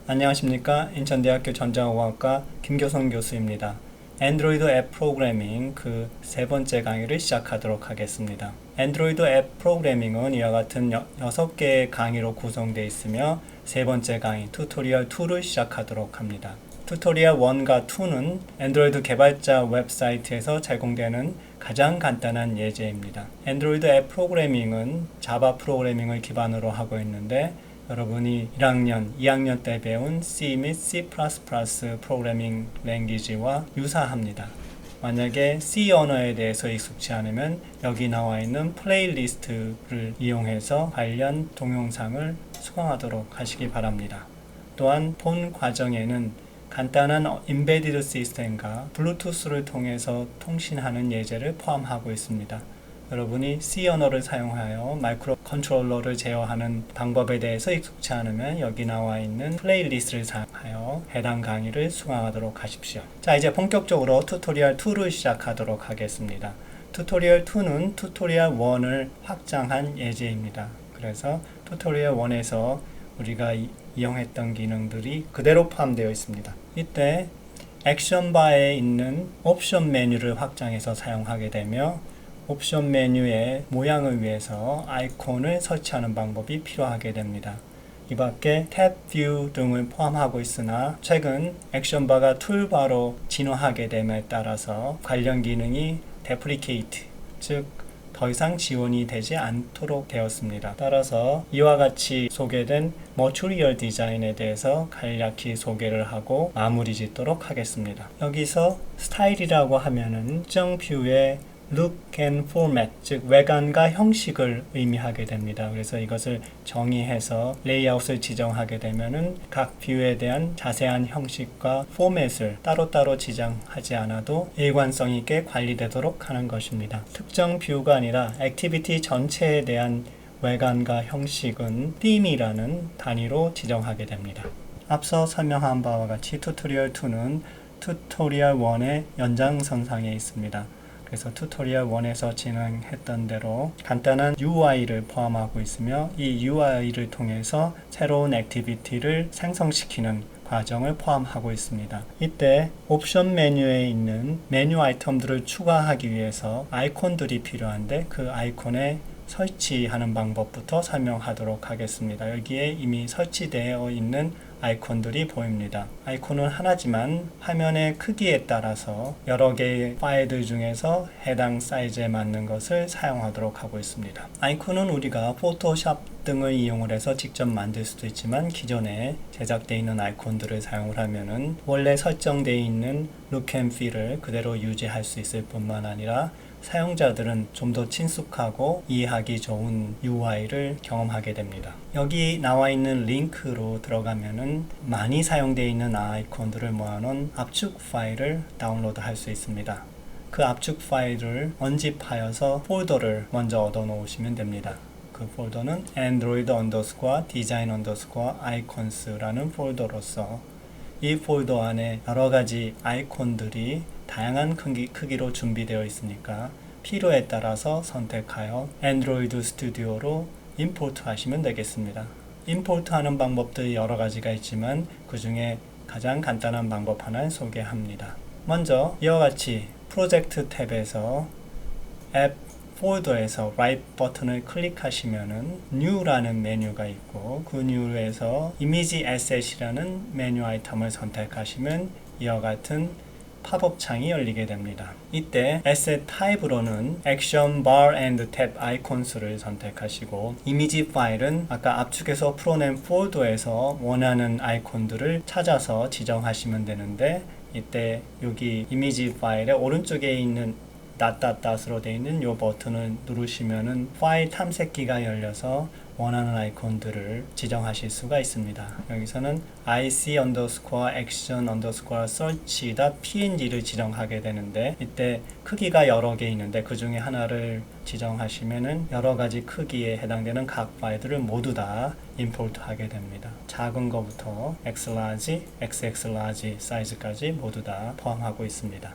안녕하십니까. 인천대학교 전자공학과 김교성 교수입니다. 안드로이드 앱 프로그래밍 그 세 번째 강의를 시작하도록 하겠습니다. 안드로이드 앱 프로그래밍은 이와 같은 6개의 강의로 구성되어 있으며 세 번째 강의 튜토리얼 2를 시작하도록 합니다. 튜토리얼 1과 2는 안드로이드 개발자 웹사이트에서 제공되는 가장 간단한 예제입니다. 안드로이드 앱 프로그래밍은 자바 프로그래밍을 기반으로 하고 있는데 여러분이 1학년, 2학년 때 배운 C 및 C++ 프로그래밍 랭귀지와 유사합니다. 만약에 C 언어에 대해서 익숙치 않으면 여기 나와 있는 플레이리스트를 이용해서 관련 동영상을 수강하도록 하시기 바랍니다. 또한 본 과정에는 간단한 임베디드 시스템과 블루투스를 통해서 통신하는 예제를 포함하고 있습니다. 여러분이 C 언어를 사용하여 마이크로 컨트롤러를 제어하는 방법에 대해서 익숙치 않으면 여기 나와 있는 플레이리스트를 사용하여 해당 강의를 수강하도록 하십시오. 자, 이제 본격적으로 튜토리얼 2를 시작하도록 하겠습니다. 튜토리얼 2는 튜토리얼 1을 확장한 예제입니다. 그래서 튜토리얼 1에서 우리가 이용했던 기능들이 그대로 포함되어 있습니다. 이때 액션 바에 있는 옵션 메뉴를 확장해서 사용하게 되며 옵션 메뉴의 모양을 위해서 아이콘을 설치하는 방법이 필요하게 됩니다. 이 밖에 탭 뷰 등을 포함하고 있으나 최근 액션바가 툴바로 진화하게 됨에 따라서 관련 기능이 데프리케이트, 즉 더 이상 지원이 되지 않도록 되었습니다. 따라서 이와 같이 소개된 머추리얼 디자인에 대해서 간략히 소개를 하고 마무리 짓도록 하겠습니다. 여기서 스타일이라고 하면은 특정 뷰의 look and format, 즉 외관과 형식을 의미하게 됩니다. 그래서 이것을 정의해서 레이아웃을 지정하게 되면은 각 뷰에 대한 자세한 형식과 포맷을 따로따로 지정하지 않아도 일관성 있게 관리되도록 하는 것입니다. 특정 뷰가 아니라 액티비티 전체에 대한 외관과 형식은 theme이라는 단위로 지정하게 됩니다. 앞서 설명한 바와 같이 튜토리얼 2는 튜토리얼 1의 연장선상에 있습니다. 그래서 튜토리얼 1에서 진행했던 대로 간단한 UI를 포함하고 있으며 이 UI를 통해서 새로운 액티비티를 생성시키는 과정을 포함하고 있습니다. 이때 옵션 메뉴에 있는 메뉴 아이템들을 추가하기 위해서 아이콘들이 필요한데 그 아이콘에 설치하는 방법부터 설명하도록 하겠습니다. 여기에 이미 설치되어 있는 아이콘들이 보입니다. 아이콘은 하나지만 화면의 크기에 따라서 여러 개의 파일들 중에서 해당 사이즈에 맞는 것을 사용하도록 하고 있습니다. 아이콘은 우리가 포토샵 등을 이용을 해서 직접 만들 수도 있지만 기존에 제작되어 있는 아이콘들을 사용을 하면은 원래 설정되어 있는 look and feel을 그대로 유지할 수 있을 뿐만 아니라 사용자들은 좀 더 친숙하고 이해하기 좋은 UI를 경험하게 됩니다. 여기 나와 있는 링크로 들어가면은 많이 사용되어 있는 아이콘들을 모아놓은 압축 파일을 다운로드 할 수 있습니다. 그 압축 파일을 언집하여서 폴더를 먼저 얻어 놓으시면 됩니다. 그 폴더는 android_design_icons라는 폴더로서 이 폴더 안에 여러 가지 아이콘들이 다양한 크기로 준비되어 있으니까 필요에 따라서 선택하여 안드로이드 스튜디오로 임포트 하시면 되겠습니다. 임포트 하는 방법들이 여러 가지가 있지만 그 중에 가장 간단한 방법 하나를 소개합니다. 먼저 이와 같이 프로젝트 탭에서 앱 폴더에서 right 버튼을 클릭하시면은 New라는 메뉴가 있고 그 New에서 이미지 에셋이라는 메뉴 아이템을 선택하시면 이와 같은 팝업 창이 열리게 됩니다. 이때 에셋 타입으로는 액션 bar and 탭 아이콘스를 선택하시고 이미지 파일은 아까 압축해서 풀어낸 폴더에서 원하는 아이콘들을 찾아서 지정하시면 되는데 이때 여기 이미지 파일의 오른쪽에 있는 닷닷닷으로 되어 있는 이 버튼을 누르시면은 파일 탐색기가 열려서 원하는 아이콘들을 지정하실 수가 있습니다. 여기서는 ic_action_search.png를 지정하게 되는데 이때 크기가 여러 개 있는데 그 중에 하나를 지정하시면은 여러 가지 크기에 해당되는 각 파일들을 모두 다 임포트 하게 됩니다. 작은 거부터 xlarge, xxlarge 사이즈까지 모두 다 포함하고 있습니다.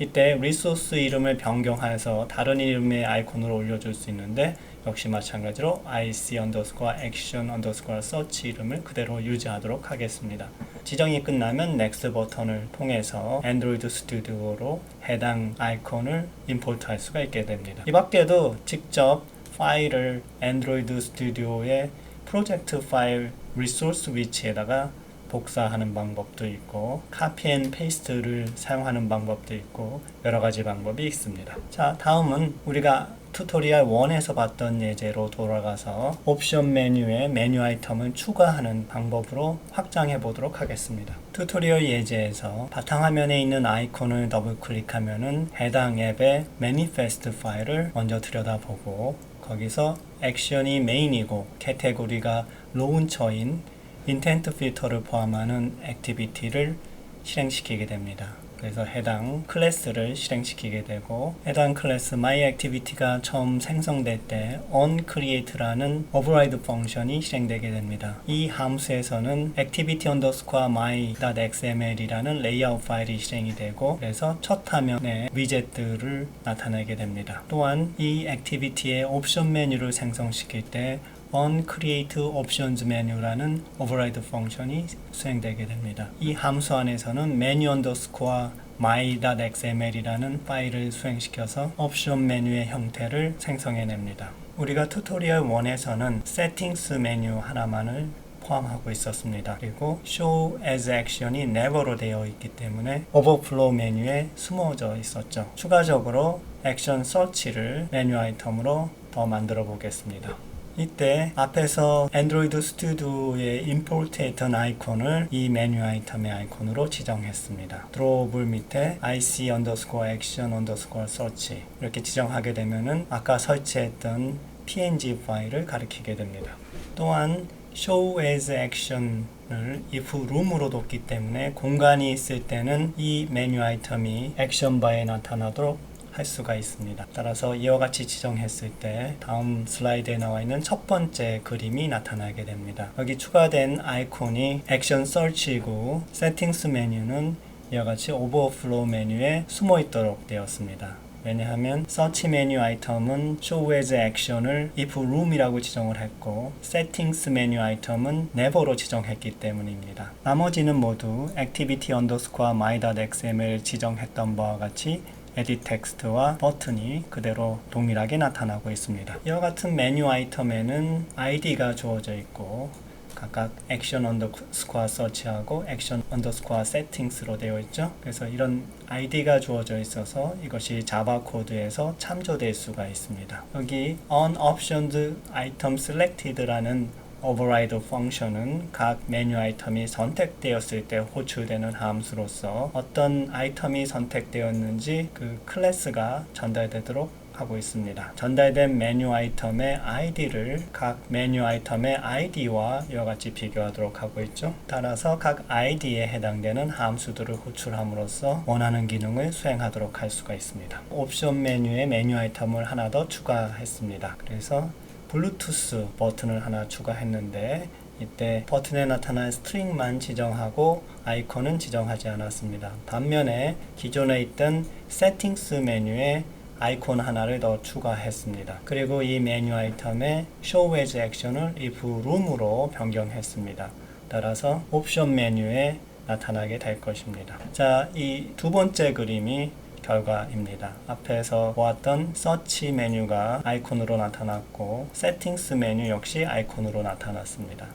이때 리소스 이름을 변경해서 다른 이름의 아이콘으로 올려줄 수 있는데 역시 마찬가지로 ic_action_search 이름을 그대로 유지하도록 하겠습니다. 지정이 끝나면 Next 버튼을 통해서 안드로이드 스튜디오로 해당 아이콘을 임포트할 수가 있게 됩니다. 이 밖에도 직접 파일을 안드로이드 스튜디오의 프로젝트 파일 리소스 위치에다가 복사하는 방법도 있고 카피 앤 페이스트를 사용하는 방법도 있고 여러 가지 방법이 있습니다. 자, 다음은 우리가 튜토리얼 1에서 봤던 예제로 돌아가서 옵션 메뉴에 메뉴 아이템을 추가하는 방법으로 확장해 보도록 하겠습니다. 튜토리얼 예제에서 바탕화면에 있는 아이콘을 더블 클릭하면은 해당 앱의 매니페스트 파일을 먼저 들여다보고 거기서 액션이 메인이고 카테고리가 로운처인 인텐트 필터를 포함하는 액티비티를 실행시키게 됩니다. 그래서 해당 클래스를 실행시키게 되고 해당 클래스 myActivity가 처음 생성될 때 onCreate라는 override 펑션이 실행되게 됩니다. 이 함수에서는 activity_my.xml이라는 레이아웃 파일이 실행이 되고 그래서 첫 화면에 위젯들을 나타내게 됩니다. 또한 이 액티비티의 옵션 메뉴를 생성시킬 때 onCreate options 메뉴라는 override 펑션이 수행되게 됩니다. 이 함수 안에서는 menu_my.xml이라는 파일을 수행시켜서 옵션 메뉴의 형태를 생성해냅니다. 우리가 튜토리얼 1에서는 settings 메뉴 하나만을 포함하고 있었습니다. 그리고 show as action이 never로 되어 있기 때문에 overflow 메뉴에 숨어져 있었죠. 추가적으로 액션 서치를 메뉴 아이템으로 더 만들어 보겠습니다. 이때 앞에서 안드로이드 스튜디오에 임포트했던 아이콘을 이 메뉴 아이템의 아이콘으로 지정했습니다. 드로우볼 밑에 ic_action_search 이렇게 지정하게 되면은 아까 설치했던 png 파일을 가리키게 됩니다. 또한 show as action을 if room으로 뒀기 때문에 공간이 있을 때는 이 메뉴 아이템이 액션 바에 나타나도록 할 수가 있습니다. 따라서 이와 같이 지정했을 때 다음 슬라이드에 나와 있는 첫 번째 그림이 나타나게 됩니다. 여기 추가된 아이콘이 액션 서치이고 세팅스 메뉴는 이와 같이 오버플로우 메뉴에 숨어 있도록 되었습니다. 왜냐하면 서치 메뉴 아이템은 show as action을 if room이라고 지정을 했고 settings 메뉴 아이템은 never로 지정했기 때문입니다. 나머지는 모두 activity_my.xml 지정했던 바와 같이 edit 텍스트와 버튼이 그대로 동일하게 나타나고 있습니다. 이와 같은 메뉴 아이템에는 id가 주어져 있고 각각 action_search하고 action_settings로 되어 있죠. 그래서 이런 id가 주어져 있어서 이것이 자바 코드에서 참조될 수가 있습니다. 여기 onOptioned item selected라는 override 펑션은 각 메뉴 아이템이 선택되었을 때 호출되는 함수로서 어떤 아이템이 선택되었는지 그 클래스가 전달되도록 하고 있습니다. 전달된 메뉴 아이템의 id를 각 메뉴 아이템의 id와 이와 같이 비교하도록 하고 있죠. 따라서 각 id에 해당되는 함수들을 호출함으로써 원하는 기능을 수행하도록 할 수가 있습니다. 옵션 메뉴에 메뉴 아이템을 하나 더 추가했습니다. 그래서 블루투스 버튼을 하나 추가했는데 이때 버튼에 나타난 스트링만 지정하고 아이콘은 지정하지 않았습니다. 반면에 기존에 있던 세팅스 메뉴에 아이콘 하나를 더 추가했습니다. 그리고 이 메뉴 아이템의 show as action을 if room으로 변경했습니다. 따라서 옵션 메뉴에 나타나게 될 것입니다. 자, 이 두 번째 그림이 결과입니다. 앞에서 보았던 서치 메뉴가 아이콘으로 나타났고 세팅스 메뉴 역시 아이콘으로 나타났습니다.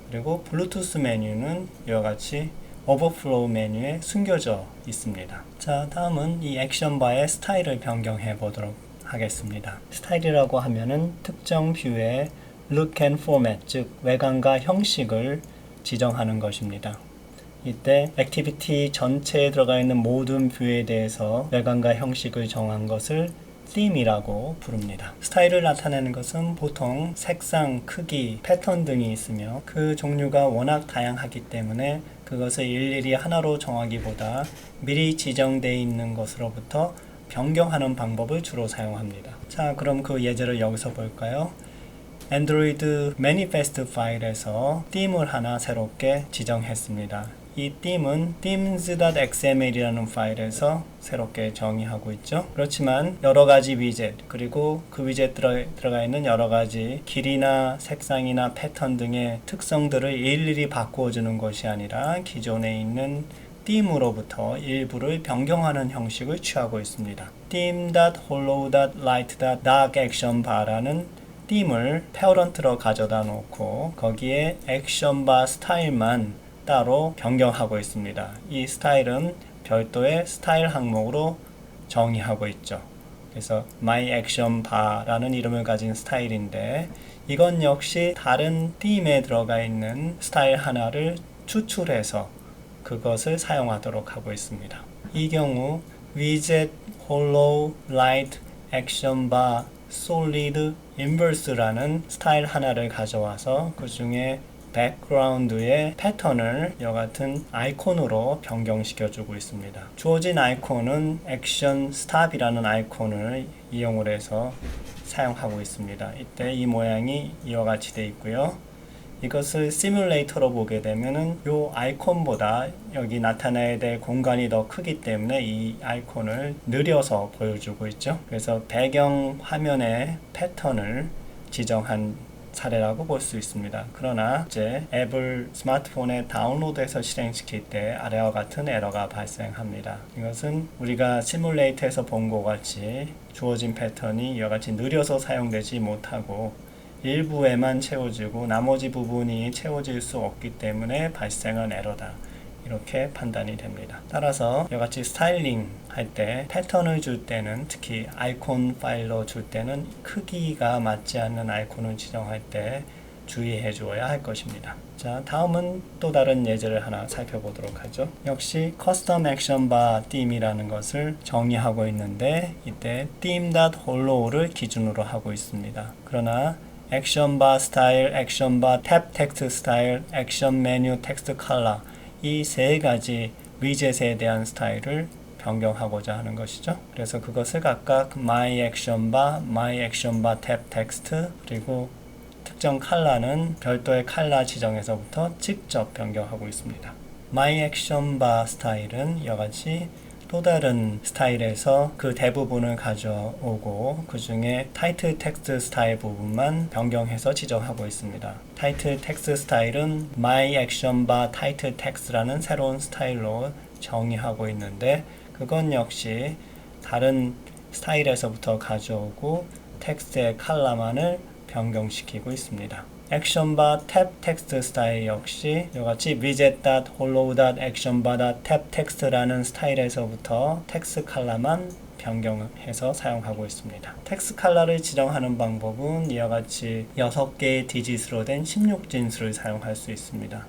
그리고 블루투스 메뉴는 이와 같이 오버플로우 메뉴에 숨겨져 있습니다. 자, 다음은 이 액션바의 스타일을 변경해 보도록 하겠습니다. 스타일이라고 하면은 특정 뷰의 look and format, 즉 외관과 형식을 지정하는 것입니다. 이때 액티비티 전체에 들어가 있는 모든 뷰에 대해서 외관과 형식을 정한 것을 theme이라고 부릅니다. 스타일을 나타내는 것은 보통 색상, 크기, 패턴 등이 있으며 그 종류가 워낙 다양하기 때문에 그것을 일일이 하나로 정하기보다 미리 지정되어 있는 것으로부터 변경하는 방법을 주로 사용합니다. 자, 그럼 그 예제를 여기서 볼까요? 안드로이드 매니페스트 파일에서 theme을 하나 새롭게 지정했습니다. 이 띠은 themes.xml이라는 파일에서 새롭게 정의하고 있죠. 그렇지만 여러 가지 위젯 그리고 그 위젯 들어가 있는 여러 가지 길이나 색상이나 패턴 등의 특성들을 일일이 바꾸어 주는 것이 아니라 기존에 있는 theme으로부터 일부를 변경하는 형식을 취하고 있습니다. theme.hollow.light.darkActionBar라는 theme을 페어런트로 가져다 놓고 거기에 액션바 스타일만 따로 변경하고 있습니다. 이 스타일은 별도의 스타일 항목으로 정의하고 있죠. 그래서 myActionBar라는 이름을 가진 스타일인데 이건 역시 다른 theme에 들어가 있는 스타일 하나를 추출해서 그것을 사용하도록 하고 있습니다. 이 경우 widget, hollow, light, action bar, solid, inverse라는 스타일 하나를 가져와서 그 중에 백그라운드의 패턴을 이와 같은 아이콘으로 변경시켜주고 있습니다. 주어진 아이콘은 액션 스탑이라는 아이콘을 이용을 해서 사용하고 있습니다. 이때 이 모양이 이와 같이 되어 있고요. 이것을 시뮬레이터로 보게 되면은 이 아이콘보다 여기 나타나야 될 공간이 더 크기 때문에 이 아이콘을 느려서 보여주고 있죠. 그래서 배경 화면의 패턴을 지정한 사례라고 볼 수 있습니다. 그러나 이제 앱을 스마트폰에 다운로드해서 실행시킬 때 아래와 같은 에러가 발생합니다. 이것은 우리가 시뮬레이터에서 본 것 같이 주어진 패턴이 이와 같이 느려서 사용되지 못하고 일부에만 채워지고 나머지 부분이 채워질 수 없기 때문에 발생한 에러다. 이렇게 판단이 됩니다. 따라서 이와 같이 스타일링 할 때 패턴을 줄 때는 특히 아이콘 파일로 줄 때는 크기가 맞지 않는 아이콘을 지정할 때 주의해 주어야 할 것입니다. 자, 다음은 또 다른 예제를 하나 살펴보도록 하죠. 역시 커스텀 액션 바 theme이라는 것을 정의하고 있는데 이때 theme.hollow를 기준으로 하고 있습니다. 그러나 액션 바 스타일, 액션 바 탭 텍스트 스타일, 액션 메뉴 텍스트 컬러 이 세 가지 위젯에 대한 스타일을 변경하고자 하는 것이죠. 그래서 그것을 각각 my action bar, my action bar 탭 텍스트 그리고 특정 컬러는 별도의 컬러 지정에서부터 직접 변경하고 있습니다. my action bar 스타일은 이와 같이 또 다른 스타일에서 그 대부분을 가져오고 그 중에 타이틀 텍스트 스타일 부분만 변경해서 지정하고 있습니다. 타이틀 텍스트 스타일은 My Action Bar Title Text라는 새로운 스타일로 정의하고 있는데 그건 역시 다른 스타일에서부터 가져오고 텍스트의 컬러만을 변경시키고 있습니다. 액션바 탭 텍스트 스타일 역시 이같이 widget.hollow.actionbar.tab 텍스트라는 스타일에서부터 텍스트 컬러만 변경해서 사용하고 있습니다. 텍스트 컬러를 지정하는 방법은 이와 같이 6개의 디짓으로 된 16진수를 사용할 수 있습니다.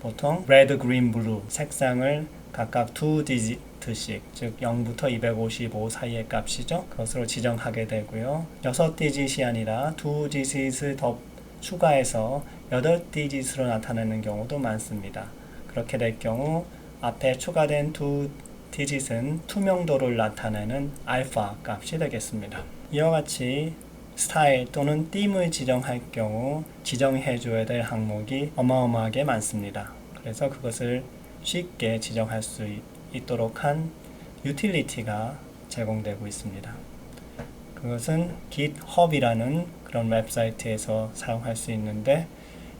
보통 red, green, blue 색상을 각각 2디지트씩 즉 0부터 255 사이의 값이죠. 그것으로 지정하게 되고요. 6디짓이 아니라 2디짓을 더 추가해서 8디짓으로 나타내는 경우도 많습니다. 그렇게 될 경우 앞에 추가된 2디짓은 투명도를 나타내는 알파 값이 되겠습니다. 이와 같이 스타일 또는 theme을 지정할 경우 지정해 줘야 될 항목이 어마어마하게 많습니다. 그래서 그것을 쉽게 지정할 수 있도록 한 유틸리티가 제공되고 있습니다. 그것은 GitHub이라는 그런 웹사이트에서 사용할 수 있는데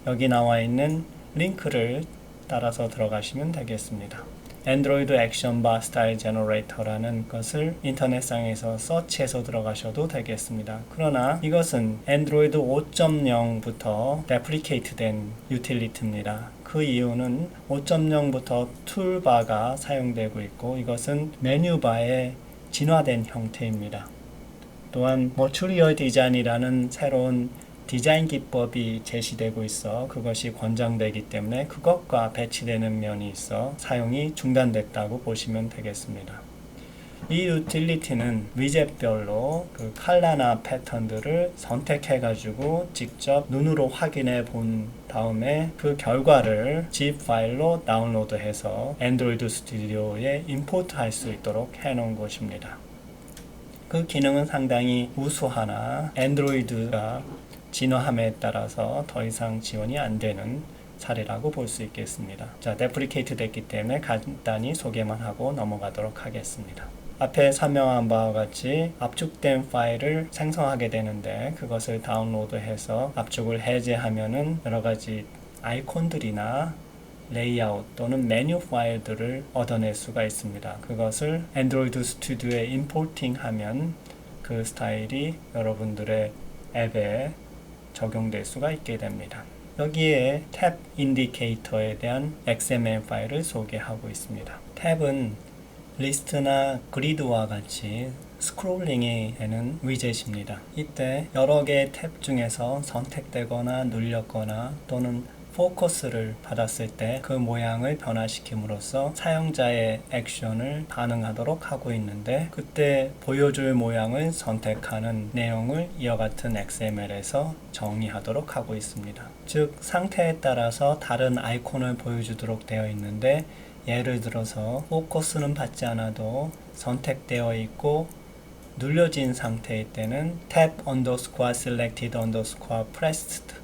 여기 나와 있는 링크를 따라서 들어가시면 되겠습니다. Android Action Bar Style Generator라는 것을 인터넷상에서 서치해서 들어가셔도 되겠습니다. 그러나 이것은 Android 5.0부터 데프리케이트 된 유틸리티입니다. 그 이유는 5.0부터 툴바가 사용되고 있고 이것은 메뉴바의 진화된 형태입니다. 또한 머추리얼 디자인이라는 새로운 디자인 기법이 제시되고 있어 그것이 권장되기 때문에 그것과 배치되는 면이 있어 사용이 중단됐다고 보시면 되겠습니다. 이 유틸리티는 위젯별로 그 컬러나 패턴들을 선택해 가지고 직접 눈으로 확인해 본 다음에 그 결과를 zip 파일로 다운로드해서 안드로이드 스튜디오에 임포트 할 수 있도록 해 놓은 것입니다. 그 기능은 상당히 우수하나 안드로이드가 진화함에 따라서 더 이상 지원이 안 되는 사례라고 볼 수 있겠습니다. 자, 데프리케이트 됐기 때문에 간단히 소개만 하고 넘어가도록 하겠습니다. 앞에 설명한 바와 같이 압축된 파일을 생성하게 되는데 그것을 다운로드해서 압축을 해제하면은 여러 가지 아이콘들이나 레이아웃 또는 메뉴 파일들을 얻어낼 수가 있습니다. 그것을 안드로이드 스튜디오에 임포팅 하면 그 스타일이 여러분들의 앱에 적용될 수가 있게 됩니다. 여기에 탭 인디케이터에 대한 XML 파일을 소개하고 있습니다. 탭은 리스트나 그리드와 같이 스크롤링이 되는 위젯입니다. 이때 여러 개의 탭 중에서 선택되거나 눌렸거나 또는 포커스를 받았을 때 그 모양을 변화시킴으로써 사용자의 액션을 반응하도록 하고 있는데 그때 보여줄 모양을 선택하는 내용을 이와 같은 XML에서 정의하도록 하고 있습니다. 즉 상태에 따라서 다른 아이콘을 보여주도록 되어 있는데 예를 들어서 포커스는 받지 않아도 선택되어 있고 눌려진 상태일 때는 탭 언더스코어 selected 언더스코어 pressed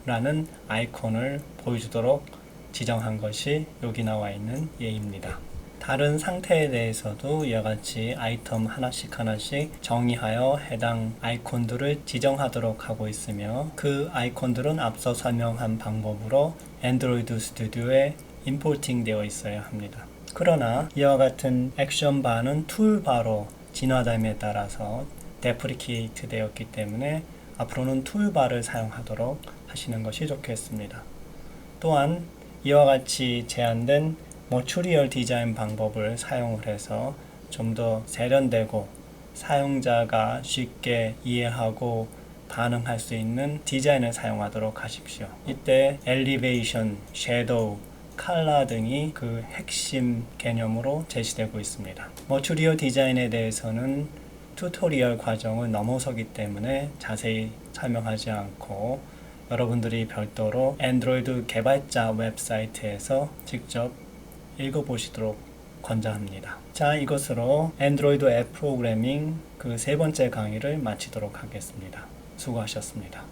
라는 아이콘을 보여주도록 지정한 것이 여기 나와 있는 예입니다. 다른 상태에 대해서도 이와 같이 아이템 하나씩 정의하여 해당 아이콘들을 지정하도록 하고 있으며 그 아이콘들은 앞서 설명한 방법으로 안드로이드 스튜디오에 임포팅 되어 있어야 합니다. 그러나 이와 같은 액션바는 툴바로 진화됨에 따라서 데프리케이트 되었기 때문에 앞으로는 툴바를 사용하도록 하시는 것이 좋겠습니다. 또한 이와 같이 제한된 머추리얼 디자인 방법을 사용을 해서 좀 더 세련되고 사용자가 쉽게 이해하고 반응할 수 있는 디자인을 사용하도록 하십시오. 이때 엘리베이션, 섀도우, 컬러 등이 그 핵심 개념으로 제시되고 있습니다. 머추리얼 디자인에 대해서는 튜토리얼 과정을 넘어서기 때문에 자세히 설명하지 않고 여러분들이 별도로 안드로이드 개발자 웹사이트에서 직접 읽어보시도록 권장합니다. 자, 이것으로 안드로이드 앱 프로그래밍 그 세 번째 강의를 마치도록 하겠습니다. 수고하셨습니다.